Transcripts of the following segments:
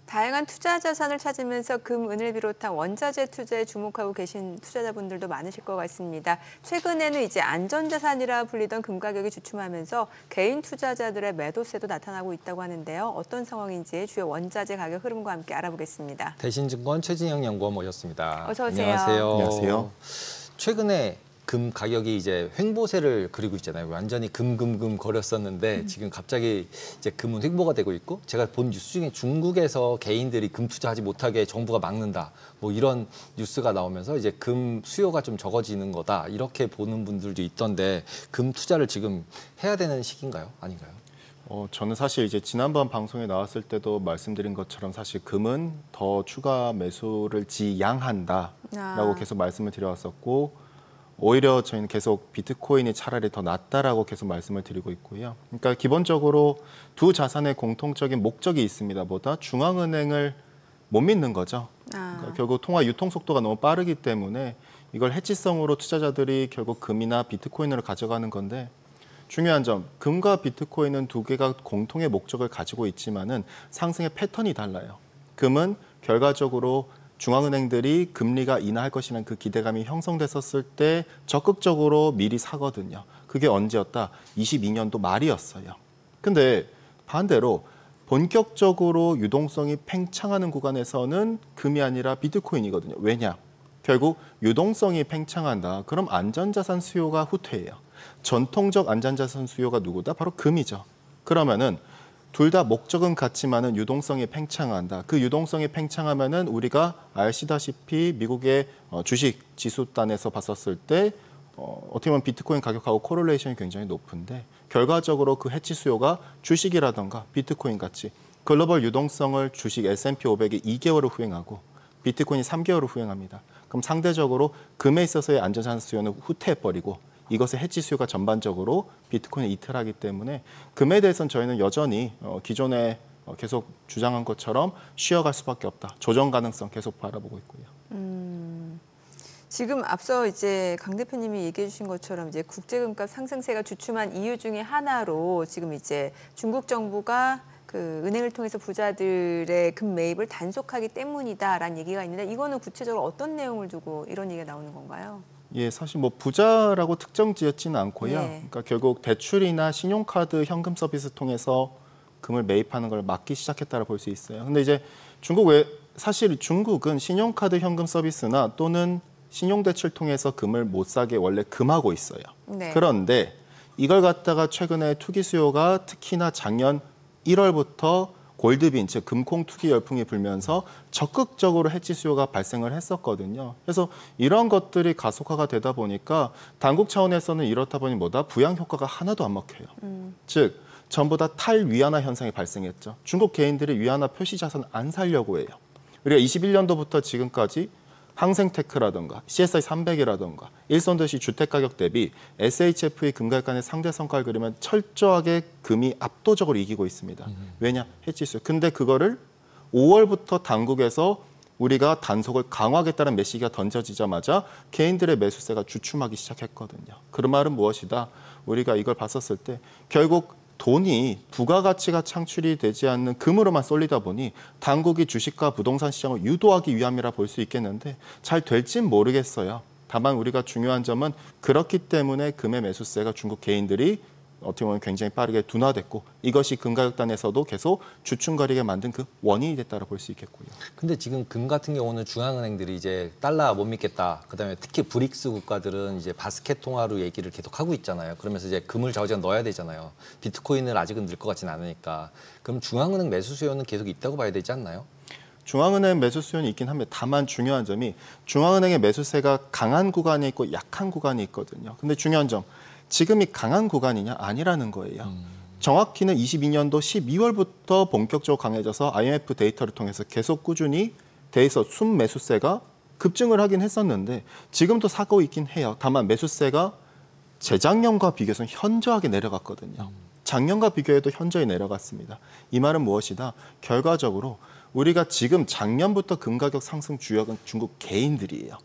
다양한 투자 자산을 찾으면서 금, 은을 비롯한 원자재 투자에 주목하고 계신 투자자분들도 많으실 것 같습니다. 최근에는 이제 안전자산이라 불리던 금 가격이 주춤하면서 개인 투자자들의 매도세도 나타나고 있다고 하는데요. 어떤 상황인지 주요 원자재 가격 흐름과 함께 알아보겠습니다. 대신증권 최진영 연구원 모셨습니다. 어서 오세요. 안녕하세요. 안녕하세요. 최근에 금 가격이 이제 횡보세를 그리고 있잖아요. 완전히 금 거렸었는데 지금 갑자기 이제 금은 횡보가 되고 있고, 제가 본 뉴스 중에 중국에서 개인들이 금 투자하지 못하게 정부가 막는다, 뭐 이런 뉴스가 나오면서 이제 금 수요가 좀 적어지는 거다, 이렇게 보는 분들도 있던데, 금 투자를 지금 해야 되는 시기인가요? 아닌가요? 저는 사실 이제 지난번 방송에 나왔을 때도 말씀드린 것처럼 사실 금은 더 추가 매수를 지양한다라고 계속 말씀을 드려왔었고, 오히려 저희는 계속 비트코인이 차라리 더 낫다라고 계속 말씀을 드리고 있고요. 그러니까 기본적으로 두 자산의 공통적인 목적이 있습니다. 보다 중앙은행을 못 믿는 거죠. 그러니까 결국 통화 유통 속도가 너무 빠르기 때문에 이걸 해치성으로 투자자들이 결국 금이나 비트코인을 가져가는 건데, 중요한 점, 금과 비트코인은 두 개가 공통의 목적을 가지고 있지만은 상승의 패턴이 달라요. 금은 결과적으로 중앙은행들이 금리가 인하할 것이라는 그 기대감이 형성됐었을 때 적극적으로 미리 사거든요. 그게 언제였다? 22년도 말이었어요. 근데 반대로 본격적으로 유동성이 팽창하는 구간에서는 금이 아니라 비트코인이거든요. 왜냐? 결국 유동성이 팽창한다. 그럼 안전자산 수요가 후퇴해요. 전통적 안전자산 수요가 누구다? 바로 금이죠. 그러면은 둘 다 목적은 같지만은 유동성이 팽창한다. 그 유동성이 팽창하면은 우리가 아시다시피 미국의 주식 지수단에서 봤었을 때 어떻게 보면 비트코인 가격하고 코릴레이션이 굉장히 높은데, 결과적으로 그 해치 수요가 주식이라던가 비트코인 같이 글로벌 유동성을 주식 S&P 500이 2개월을 후행하고 비트코인이 3개월을 후행합니다. 그럼 상대적으로 금에 있어서의 안전자산 수요는 후퇴해버리고 이것의 해치 수요가 전반적으로 비트코인에 이탈하기 때문에 금에 대해서는 저희는 여전히 기존에 계속 주장한 것처럼 쉬어갈 수밖에 없다. 조정 가능성 계속 바라보고 있고요. 지금 앞서 이제 강 대표님이 얘기해 주신 것처럼 이제 국제금값 상승세가 주춤한 이유 중에 하나로 지금 이제 중국 정부가 그 은행을 통해서 부자들의 금 매입을 단속하기 때문이다라는 얘기가 있는데, 이거는 구체적으로 어떤 내용을 두고 이런 얘기가 나오는 건가요? 예, 사실 뭐 부자라고 특정 지었지는 않고요. 네. 그러니까 결국 대출이나 신용카드 현금 서비스 통해서 금을 매입하는 걸 막기 시작했다고 볼 수 있어요. 근데 이제 사실 중국은 신용카드 현금 서비스나 또는 신용대출 통해서 금을 못 사게 원래 금하고 있어요. 네. 그런데 이걸 갖다가 최근에 투기 수요가 특히나 작년 1월부터 골드빈, 즉 금콩 투기 열풍이 불면서 적극적으로 해치 수요가 발생을 했었거든요. 그래서 이런 것들이 가속화가 되다 보니까 당국 차원에서는 이렇다 보니 부양 효과가 하나도 안 먹혀요. 즉 전부 다 탈위안화 현상이 발생했죠. 중국 개인들이 위안화 표시 자산 안 살려고 해요. 우리가 21년도부터 지금까지 항생테크라든가 CSI 300이라든가 일선도시 주택가격 대비 SHF의 금가격 간의 상대 성과를 그리면 철저하게 금이 압도적으로 이기고 있습니다. 왜냐? 해치수. 근데 그거를 5월부터 당국에서 우리가 단속을 강화하겠다는 메시지가 던져지자마자 개인들의 매수세가 주춤하기 시작했거든요. 그 말은 무엇이다? 우리가 이걸 봤었을 때 결국 돈이 부가가치가 창출이 되지 않는 금으로만 쏠리다 보니 당국이 주식과 부동산 시장을 유도하기 위함이라 볼 수 있겠는데 잘 될진 모르겠어요. 다만 우리가 중요한 점은 그렇기 때문에 금의 매수세가 중국 개인들이 어떻게 보면 굉장히 빠르게 둔화됐고, 이것이 금가격단에서도 계속 주춤거리게 만든 그 원인이 됐다고 볼 수 있겠고요. 근데 지금 금 같은 경우는 중앙은행들이 이제 달러 못 믿겠다, 그다음에 특히 브릭스 국가들은 이제 바스켓 통화로 얘기를 계속 하고 있잖아요. 그러면서 이제 금을 저장 넣어야 되잖아요. 비트코인을 아직은 늘 것 같지는 않으니까. 그럼 중앙은행 매수 수요는 계속 있다고 봐야 되지 않나요? 중앙은행 매수 수요는 있긴 합니다. 다만 중요한 점이 중앙은행의 매수세가 강한 구간이 있고 약한 구간이 있거든요. 근데 중요한 점, 지금이 강한 구간이냐? 아니라는 거예요. 정확히는 22년도 12월부터 본격적으로 강해져서 IMF 데이터를 통해서 계속 꾸준히 대에서 순매수세가 급증을 하긴 했었는데 지금도 사고 있긴 해요. 다만 매수세가 재작년과 비교해서는 현저하게 내려갔거든요. 작년과 비교해도 현저히 내려갔습니다. 이 말은 무엇이다? 결과적으로 우리가 지금 작년부터 금 가격 상승 주역은 중국 개인들이에요.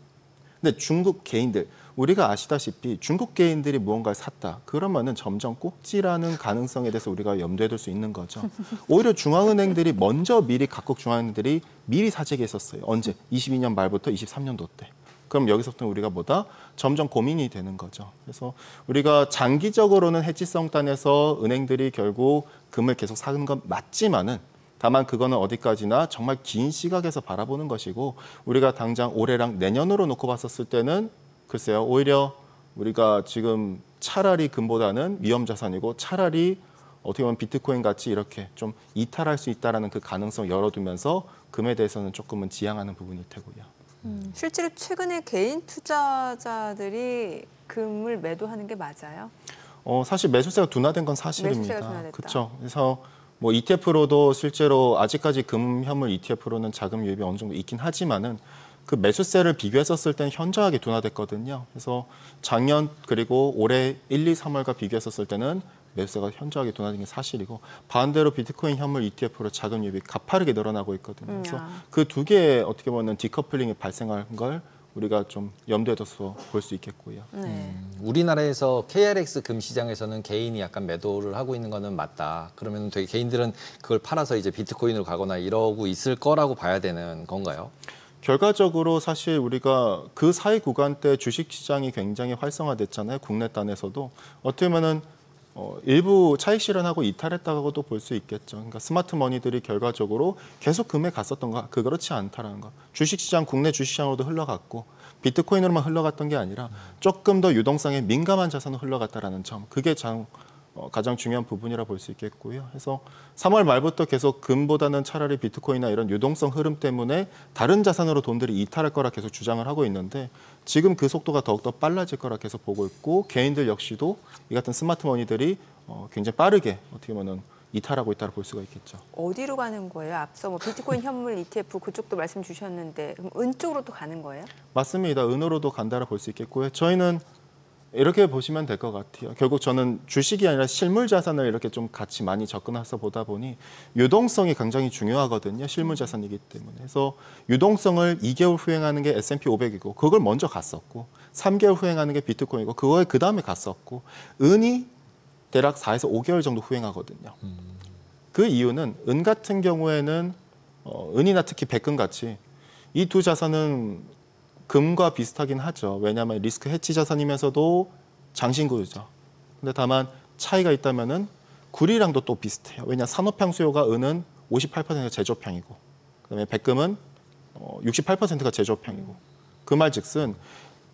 근데 중국 개인들, 우리가 아시다시피 중국 개인들이 무언가를 샀다. 그러면은 점점 꼭지라는 가능성에 대해서 우리가 염두에 둘 수 있는 거죠. 오히려 중앙은행들이 먼저 미리 각국 중앙은행들이 미리 사재기했었어요. 언제? 22년 말부터 23년도 때. 그럼 여기서부터 우리가 뭐다? 점점 고민이 되는 거죠. 그래서 우리가 장기적으로는 해지성 단에서 은행들이 결국 금을 계속 사는 건 맞지만은 다만 그거는 어디까지나 정말 긴 시각에서 바라보는 것이고 우리가 당장 올해랑 내년으로 놓고 봤었을 때는 글쎄요. 오히려 우리가 지금 차라리 금보다는 위험 자산이고 차라리 어떻게 보면 비트코인 같이 이렇게 좀 이탈할 수 있다라는 그 가능성 열어두면서 금에 대해서는 조금은 지양하는 부분일 테고요. 실제로 최근에 개인 투자자들이 금을 매도하는 게 맞아요? 사실 매수세가 둔화된 건 매수세가 사실입니다. 둔화됐다. 그렇죠. 그래서 뭐 ETF로도 실제로 아직까지 금 현물 ETF로는 자금 유입이 어느 정도 있긴 하지만은 그 매수세를 비교했었을 때는 현저하게 둔화됐거든요. 그래서 작년 그리고 올해 1, 2, 3월과 비교했었을 때는 매수세가 현저하게 둔화된 게 사실이고 반대로 비트코인 현물 ETF로 자금 유입이 가파르게 늘어나고 있거든요. 그래서 그 두 개의 어떻게 보면 디커플링이 발생한 걸 우리가 좀 염두에 둬서 볼 수 있겠고요. 네. 우리나라에서 KRX 금 시장에서는 개인이 약간 매도를 하고 있는 거는 맞다. 그러면 되게 개인들은 그걸 팔아서 이제 비트코인으로 가거나 이러고 있을 거라고 봐야 되는 건가요? 결과적으로 사실 우리가 그 사이 구간 때 주식시장이 굉장히 활성화됐잖아요. 국내 단에서도. 어떻게 보면은 일부 차익 실현하고 이탈했다고도 볼 수 있겠죠. 그러니까 스마트 머니들이 결과적으로 계속 금에 갔었던 거, 그렇지 않다라는 거. 주식시장, 국내 주식시장으로도 흘러갔고 비트코인으로만 흘러갔던 게 아니라 조금 더 유동성에 민감한 자산으로 흘러갔다라는 점. 그게 가장 중요한 부분이라 볼 수 있겠고요. 그래서 3월 말부터 계속 금보다는 차라리 비트코인이나 이런 유동성 흐름 때문에 다른 자산으로 돈들이 이탈할 거라 계속 주장을 하고 있는데 지금 그 속도가 더욱더 빨라질 거라 계속 보고 있고 개인들 역시도 이 같은 스마트 머니들이 굉장히 빠르게 어떻게 보면 이탈하고 있다고 볼 수가 있겠죠. 어디로 가는 거예요? 앞서 뭐 비트코인 현물 ETF 그쪽도 말씀 주셨는데 그럼 은 쪽으로 또 가는 거예요? 맞습니다. 은으로도 간다라 볼 수 있겠고요. 저희는 이렇게 보시면 될 것 같아요. 결국 저는 주식이 아니라 실물 자산을 이렇게 좀 같이 많이 접근해서 보다 보니 유동성이 굉장히 중요하거든요. 실물 자산이기 때문에. 그래서 유동성을 2개월 후행하는 게 S&P 500이고 그걸 먼저 갔었고 3개월 후행하는 게 비트코인이고 그거에 그다음에 갔었고 은이 대략 4에서 5개월 정도 후행하거든요. 그 이유는 은 같은 경우에는 은이나 특히 백금 같이 이 두 자산은 금과 비슷하긴 하죠. 왜냐하면 리스크 해치 자산이면서도 장신구유죠. 근데 다만 차이가 있다면은 구리랑도 또 비슷해요. 왜냐 산업향 수요가 은은 58%가 제조업향이고 그다음에 백금은 68%가 제조업향이고 그 말즉슨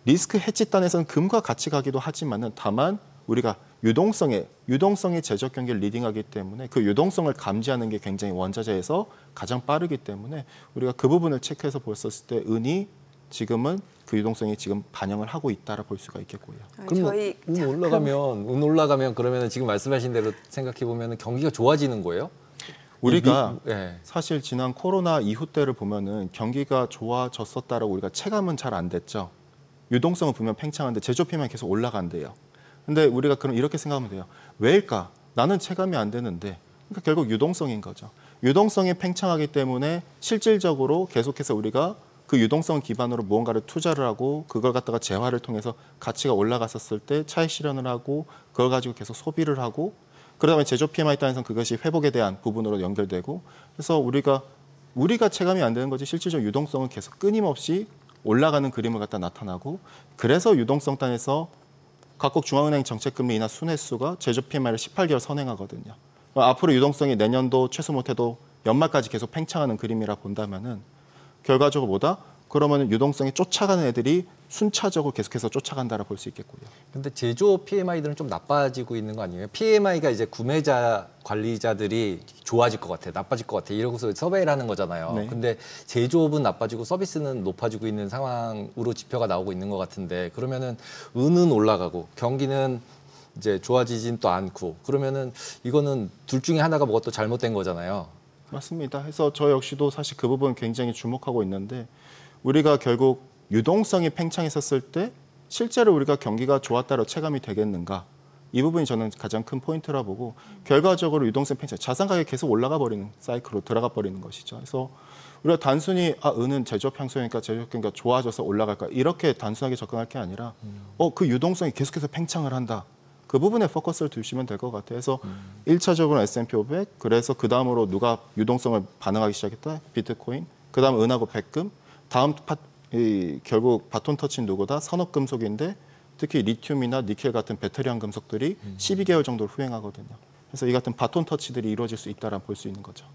리스크 해치 단에서는 금과 같이 가기도 하지만은 다만 우리가 유동성의 제적 경기를 리딩하기 때문에 그 유동성을 감지하는 게 굉장히 원자재에서 가장 빠르기 때문에 우리가 그 부분을 체크해서 봤었을 때 은이 지금은 그 유동성이 지금 반영을 하고 있다라 볼 수가 있겠고요. 그럼 운 올라가면 그러면 지금 말씀하신 대로 생각해 보면 경기가 좋아지는 거예요? 우리가 사실 지난 코로나 이후 때를 보면은 경기가 좋아졌었다라고 우리가 체감은 잘 안 됐죠. 유동성은 분명 팽창한데 제조업만 계속 올라간대요. 근데 우리가 그럼 이렇게 생각하면 돼요. 왜일까? 나는 체감이 안 되는데. 그러니까 결국 유동성인 거죠. 유동성이 팽창하기 때문에 실질적으로 계속해서 우리가 그 유동성 기반으로 무언가를 투자를 하고 그걸 갖다가 재화를 통해서 가치가 올라갔었을 때 차익 실현을 하고 그걸 가지고 계속 소비를 하고 그러다 보면 제조 PMI 단에서는 그것이 회복에 대한 부분으로 연결되고 그래서 우리가 체감이 안 되는 거지 실질적 유동성은 계속 끊임없이 올라가는 그림을 갖다 나타나고 그래서 유동성 단에서 각국 중앙은행 정책금리 인하 순회수가 제조 PMI를 18개월 선행하거든요. 앞으로 유동성이 내년도 최소 못해도 연말까지 계속 팽창하는 그림이라 본다면은 결과적으로 뭐다? 그러면 유동성이 쫓아가는 애들이 순차적으로 계속해서 쫓아간다라 볼 수 있겠고요. 근데 제조 PMI들은 좀 나빠지고 있는 거 아니에요? PMI가 이제 구매자 관리자들이 좋아질 것 같아, 나빠질 것 같아 이러고서 서베이를 하는 거잖아요. 네. 근데 제조업은 나빠지고 서비스는 높아지고 있는 상황으로 지표가 나오고 있는 것 같은데 그러면은 은은 올라가고 경기는 이제 좋아지진 또 않고 그러면은 이거는 둘 중에 하나가 뭐가 또 잘못된 거잖아요. 맞습니다. 그래서 저 역시도 사실 그 부분 굉장히 주목하고 있는데 우리가 결국 유동성이 팽창했었을 때 실제로 우리가 경기가 좋았다로 체감이 되겠는가? 이 부분이 저는 가장 큰 포인트라 보고 결과적으로 유동성 팽창, 자산 가격이 계속 올라가 버리는 사이클로 들어가 버리는 것이죠. 그래서 우리가 단순히 은은 제조업 향수니까 제조업 경기가 좋아져서 올라갈까 이렇게 단순하게 접근할 게 아니라 그 유동성이 계속해서 팽창을 한다. 그 부분에 포커스를 두시면 될 것 같아요. 그래서 1차적으로 S&P 500, 그래서 그 다음으로 누가 유동성을 반응하기 시작했다? 비트코인, 그 다음 은하고 백금, 다음 결국 바톤 터치는 누구다? 산업금속인데 특히 리튬이나 니켈 같은 배터리형 금속들이 12개월 정도를 후행하거든요. 그래서 이 같은 바톤 터치들이 이루어질 수 있다라고 볼 수 있는 거죠.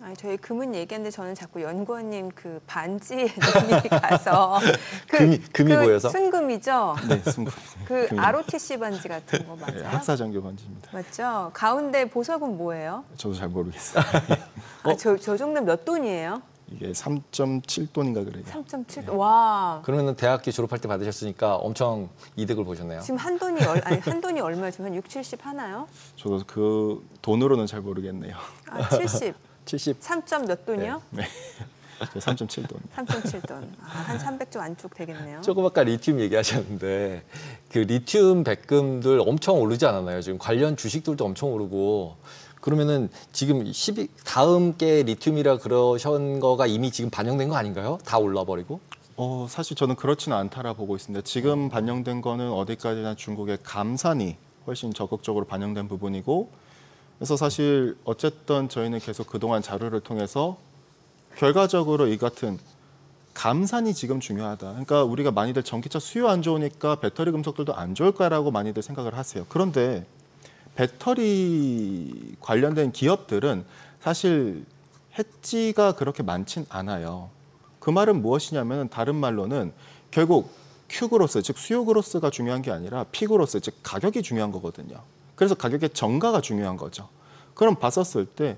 아니, 저희 금은 얘기하는데 저는 자꾸 연구원님 그 반지에 눈이 가서 금이 보여서? 네, 순금이죠? 순금. 그 ROTC 반지 같은 거 맞아요? 네, 학사장교 반지입니다. 맞죠? 가운데 보석은 뭐예요? 저도 잘 모르겠어요. 저 정도 몇 돈이에요? 이게 3.7돈인가 그래요. 3.7돈. 와. 그러면 대학교 졸업할 때 받으셨으니까 엄청 이득을 보셨네요. 지금 한 돈이 얼마 지금 한 6, 70 하나요? 저도 그 돈으로는 잘 모르겠네요. 70. 70. 3점 몇 돈이요? 네. 3.7돈. 3.7돈. 한 300조 안쪽 되겠네요. 조금 아까 리튬 얘기하셨는데 그 리튬 백금들 엄청 오르지 않았나요? 지금 관련 주식들도 엄청 오르고 그러면은 지금 다음 게 리튬이라 그러신 거가 이미 지금 반영된 거 아닌가요? 다 올라버리고? 사실 저는 그렇지는 않다라 보고 있습니다. 지금 반영된 거는 어디까지나 중국의 감산이 훨씬 적극적으로 반영된 부분이고 그래서 사실 어쨌든 저희는 계속 그동안 자료를 통해서 결과적으로 이 같은 감산이 지금 중요하다. 그러니까 우리가 많이들 전기차 수요 안 좋으니까 배터리 금속들도 안 좋을까라고 많이들 생각을 하세요. 그런데 배터리 관련된 기업들은 사실 해지가 그렇게 많진 않아요. 그 말은 무엇이냐면 다른 말로는 결국 Q 그로스, 즉 수요 그로스가 중요한 게 아니라 P 그로스, 즉 가격이 중요한 거거든요. 그래서 가격의 정가가 중요한 거죠. 그럼 봤었을 때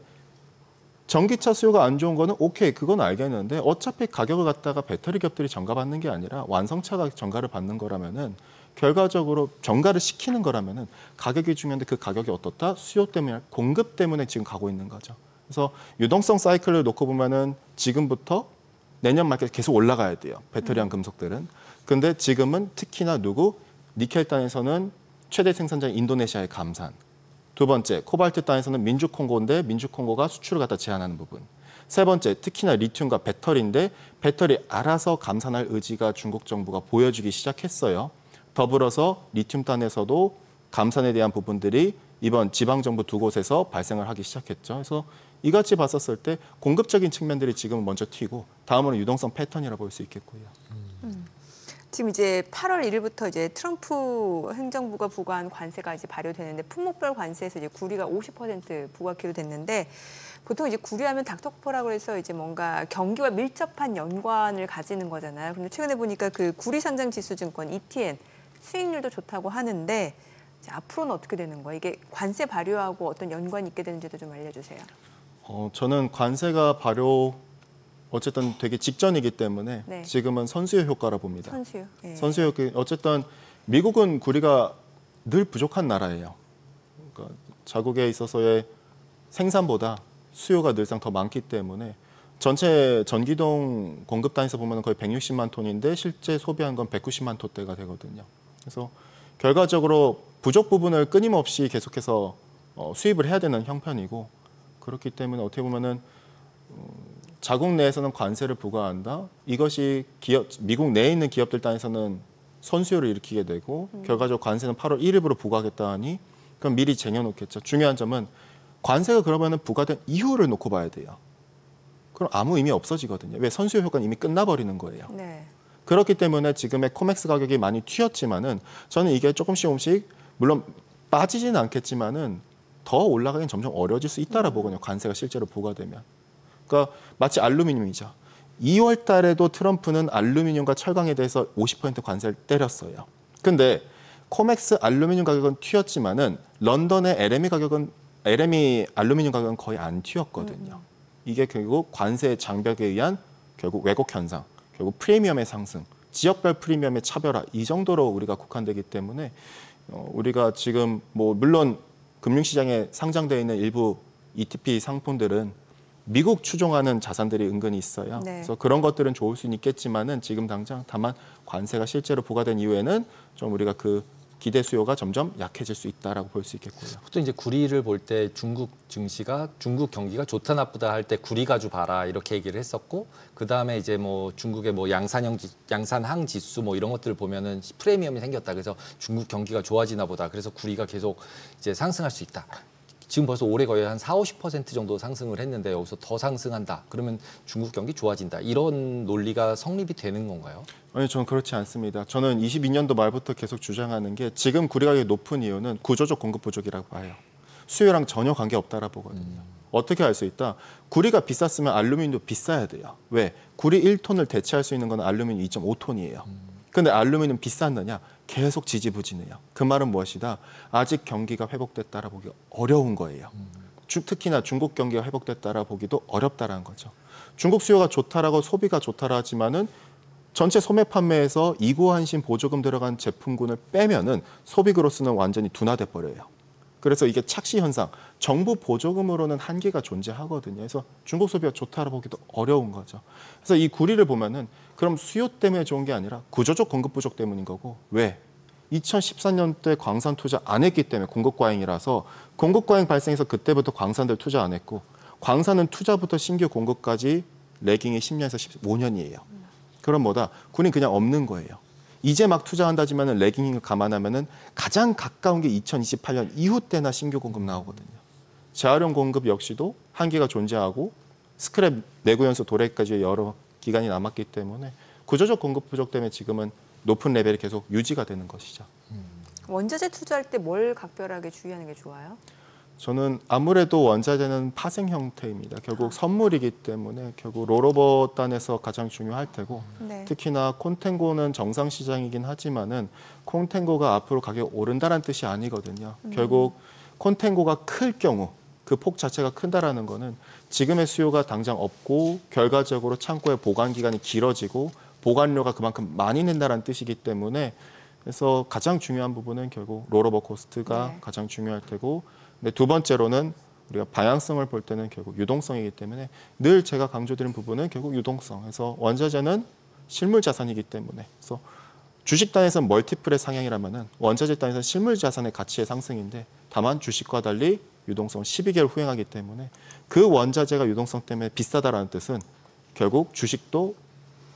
전기차 수요가 안 좋은 거는 오케이, 그건 알겠는데 어차피 가격을 갖다가 배터리 기업들이 정가받는 게 아니라 완성차가 정가를 받는 거라면은 결과적으로 정가를 시키는 거라면은 가격이 중요한데 그 가격이 어떻다? 수요 때문에, 공급 때문에 지금 가고 있는 거죠. 그래서 유동성 사이클을 놓고 보면은 지금부터 내년 말까지 계속 올라가야 돼요. 배터리형 금속들은. 근데 지금은 특히나 니켈 단에서는 최대 생산자인 인도네시아의 감산. 두 번째, 코발트 단에서는 민주콩고인데 민주콩고가 수출을 갖다 제한하는 부분. 세 번째, 특히나 리튬과 배터리인데 배터리 알아서 감산할 의지가 중국 정부가 보여주기 시작했어요. 더불어서 리튬 단에서도 감산에 대한 부분들이 이번 지방정부 두 곳에서 발생을 하기 시작했죠. 그래서 이같이 봤었을 때 공급적인 측면들이 지금 먼저 튀고 다음으로 유동성 패턴이라고 볼 수 있겠고요. 지금 이제 8월 1일부터 이제 트럼프 행정부가 부과한 관세가 이제 발효되는데 품목별 관세에서 이제 구리가 50% 부과키로 됐는데 보통 이제 구리하면 닥터코라고 해서 이제 뭔가 경기와 밀접한 연관을 가지는 거잖아요. 근데 최근에 보니까 그 구리 상장 지수 증권 ETN 수익률도 좋다고 하는데 이제 앞으로는 어떻게 되는 거예요? 이게 관세 발효하고 어떤 연관이 있게 되는지도 좀 알려주세요. 저는 관세가 발효 어쨌든 되게 직전이기 때문에 네. 지금은 선수요 효과라 봅니다. 선수요. 네. 선수요 효과. 어쨌든 미국은 구리가 늘 부족한 나라예요. 그러니까 자국에 있어서의 생산보다 수요가 늘상 더 많기 때문에 전체 전기동 공급 단에서 보면 거의 160만 톤인데 실제 소비한 건 190만 톤대가 되거든요. 그래서 결과적으로 부족 부분을 끊임없이 계속해서 수입을 해야 되는 형편이고 그렇기 때문에 어떻게 보면은 자국 내에서는 관세를 부과한다. 이것이 미국 내에 있는 기업들 단에서는 선수요를 일으키게 되고 결과적으로 관세는 8월 1일부로 부과하겠다 하니 그럼 미리 쟁여놓겠죠. 중요한 점은 관세가 그러면은 부과된 이후를 놓고 봐야 돼요. 그럼 아무 의미 없어지거든요. 왜? 선수요 효과는 이미 끝나버리는 거예요. 네. 그렇기 때문에 지금의 코맥스 가격이 많이 튀었지만은 저는 이게 조금씩 물론 빠지지는 않겠지만은 더 올라가긴 점점 어려워질 수 있다라 보거든요. 관세가 실제로 부과되면. 그러니까 마치 알루미늄이죠. 2월 달에도 트럼프는 알루미늄과 철강에 대해서 50% 관세를 때렸어요. 근데 코맥스 알루미늄 가격은 튀었지만은 런던의 LME 알루미늄 가격은 거의 안 튀었거든요. 이게 결국 관세 장벽에 의한 결국 왜곡 현상, 결국 프리미엄의 상승, 지역별 프리미엄의 차별화 이 정도로 우리가 국한되기 때문에 우리가 지금 뭐 물론 금융시장에 상장되어 있는 일부 ETP 상품들은 미국 추종하는 자산들이 은근히 있어요. 네. 그래서 그런 것들은 좋을 수는 있겠지만은 지금 당장 다만 관세가 실제로 부과된 이후에는 좀 우리가 그 기대 수요가 점점 약해질 수 있다라고 볼 수 있겠고요. 보통 이제 구리를 볼 때 중국 증시가 중국 경기가 좋다 나쁘다 할 때 구리 가지고 봐라 이렇게 얘기를 했었고 그 다음에 이제 뭐 중국의 뭐 양산항 지수 뭐 이런 것들을 보면은 프리미엄이 생겼다. 그래서 중국 경기가 좋아지나 보다. 그래서 구리가 계속 이제 상승할 수 있다. 지금 벌써 올해 거의 한 40~50% 정도 상승을 했는데 여기서 더 상승한다. 그러면 중국 경기 좋아진다. 이런 논리가 성립이 되는 건가요? 아니, 저는 그렇지 않습니다. 저는 22년도 말부터 계속 주장하는 게 지금 구리 가격이 높은 이유는 구조적 공급 부족이라고 봐요. 수요랑 전혀 관계없다라고 보거든요. 어떻게 알 수 있다? 구리가 비쌌으면 알루미늄도 비싸야 돼요. 왜? 구리 1톤을 대체할 수 있는 건 알루미늄 2.5톤이에요. 근데 알루미늄 비쌌느냐? 계속 지지부진해요. 그 말은 무엇이다? 아직 경기가 회복됐다라 보기 어려운 거예요. 특히나 중국 경기가 회복됐다라 보기도 어렵다라는 거죠. 중국 수요가 좋다라고 소비가 좋다라 하지만은 전체 소매 판매에서 이고한신 보조금 들어간 제품군을 빼면은 소비 그로스는 완전히 둔화돼 버려요. 그래서 이게 착시 현상, 정부 보조금으로는 한계가 존재하거든요. 그래서 중국 소비가 좋다라 보기도 어려운 거죠. 그래서 이 구리를 보면은 그럼 수요 때문에 좋은 게 아니라 구조적 공급 부족 때문인 거고 왜? 2014년 때 광산 투자 안 했기 때문에 공급 과잉이라서 공급 과잉 발생해서 그때부터 광산들 투자 안 했고 광산은 투자부터 신규 공급까지 레깅이 10년에서 15년이에요. 그럼 뭐다? 구리는 그냥 없는 거예요. 이제 막 투자한다지만은 레깅을 감안하면은 가장 가까운 게 2028년 이후 때나 신규 공급 나오거든요. 재활용 공급 역시도 한계가 존재하고 스크랩 내구연소 도래까지 여러 기간이 남았기 때문에 구조적 공급 부족 때문에 지금은 높은 레벨이 계속 유지가 되는 것이죠. 원자재 투자할 때 뭘 각별하게 주의하는 게 좋아요? 저는 아무래도 원자재는 파생 형태입니다. 결국 선물이기 때문에 결국 롤오버단에서 가장 중요할 테고 네. 특히나 콘텐고는 정상 시장이긴 하지만은 콘텐고가 앞으로 가격이 오른다는 뜻이 아니거든요. 결국 콘텐고가 클 경우 그 폭 자체가 큰다라는 거는 지금의 수요가 당장 없고 결과적으로 창고의 보관 기간이 길어지고 보관료가 그만큼 많이 낸다는 뜻이기 때문에 그래서 가장 중요한 부분은 결국 롤오버 코스트가 네. 가장 중요할 테고 근데 두 번째로는 우리가 방향성을 볼 때는 결국 유동성이기 때문에 늘 제가 강조드린 부분은 결국 유동성. 그래서 원자재는 실물 자산이기 때문에 그래서 주식 단에서는 멀티플의 상향이라면은 원자재 단에서는 실물 자산의 가치의 상승인데 다만 주식과 달리 유동성을 12개월 후행하기 때문에 그 원자재가 유동성 때문에 비싸다라는 뜻은 결국 주식도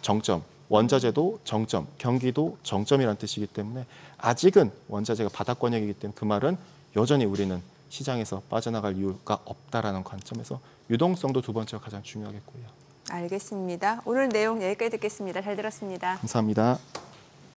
정점, 원자재도 정점, 경기도 정점이라는 뜻이기 때문에 아직은 원자재가 바닥권역이기 때문에 그 말은 여전히 우리는 시장에서 빠져나갈 이유가 없다라는 관점에서 유동성도 두 번째가 가장 중요하겠고요. 알겠습니다. 오늘 내용 여기까지 듣겠습니다. 잘 들었습니다. 감사합니다.